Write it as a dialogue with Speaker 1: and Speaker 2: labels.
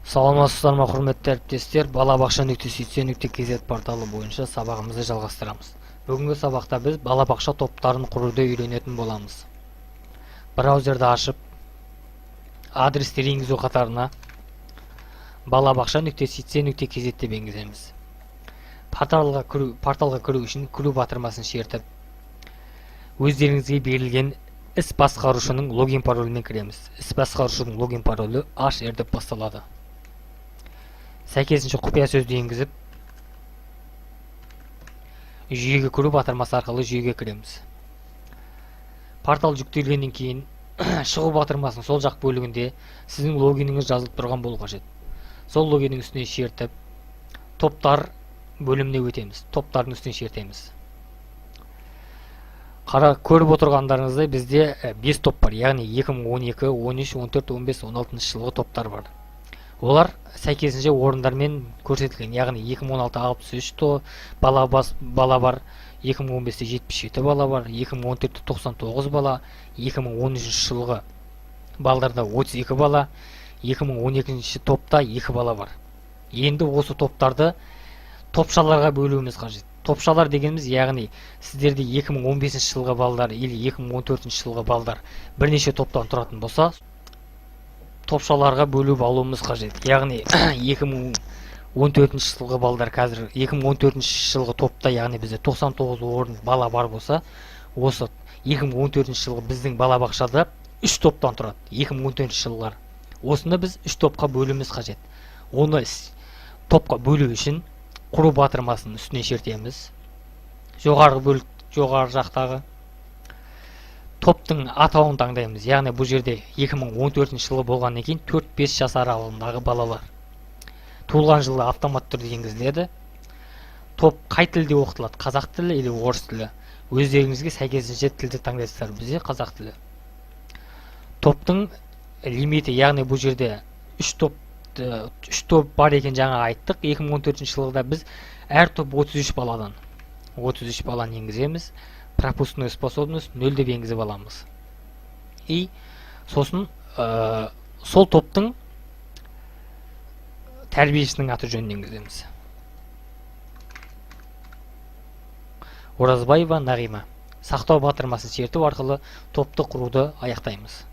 Speaker 1: Саламатсыздар ма, құрметті әріптестер, Balabaqsha.sitcen.kz порталы бойынша сабағымызды жалғастырамыз. Бүгінгі сабақта біз балабақша топтарын құруды үйренетін боламыз. Браузерді ашып, адрестер енгізу қатарына Balabaqsha.sitcen.kz деп енгіземіз. Порталға кіру үшін кіру батырмасын шертіп, өздеріңізге берілген іс басқарушының логин паролімен кіреміз. Іс басқарушының логин паролі HR деп басталады. Сәйкесінше құпия сөзді енгізіп, жүйеге кіру батырмасы арқылы жүйеге кіреміз. Портал жүктелгеннен кейін шығу батырмасының сол жақ бөлігінде сіздің логиніңіз жазылып тұрған болу қажет. Сол логиннің үстіне шертіп, топтар бөліміне өтеміз. Топтардың үстіне шертеміз. Көріп отырғандарыңыздай бізде 5 топ бар, яғни 2012, 13, 14, 15, 16 жылғы топтар бар. Олар сәйкесінше орындармен көрсетілген, яғни 2016 63 бала бар, 2015-те 77 бала бар, 2014-те 99 бала, 2013 жылғы балдарда 32 бала, 2012 топта 2 бала бар. Енді осы топтарды топшаларға бөлуіміз қажет. Топшалар дегеніміз, яғни сіздерде 2015 жылғы балдар или 2014 жылғы балдар бірнеше топтан тұратын болса, топшаларға бөліп алуымыз қажет. Яғни 2014 жылғы балдар қазір 2014 жылғы топта, яғни бізде 99 орын бала бар болса, осы 2014 жылғы біздің балабақшада 3 топтан тұрады. 2014 жылғылар. Осыны біз 3 топқа бөлуіміз қажет. Оны топқа бөлу үшін құру батырмасының үстіне шертеміз. Жоғары жақтағы топтың атауын таңдаймыз. Яғни бұл жерде 2014 жылы болғаннан кейін 4-5 жас аралығындағы балалар. Туылған жылы автомат түрде енгізіледі. Топ қай тілде оқытылады? Қазақ тілі или орыс тілі? Өздеріңізге сәйкесінше тілді таңдайсыздар. Бізде қазақ тілі. Топтың лимиті, яғни бұл жерде 3 топ бар екен, жаңа айттық. 2014 жылғыда біз әр топ 33 баланы енгіземіз. Пропускной способность 0 деп енгізіп аламыз. И сосын сол топтың тәрбиешінің аты жөнін енгіземіз. Оразбаева Нағима. Сақтау батырмасын шерту арқылы топты құруды аяқтаймыз.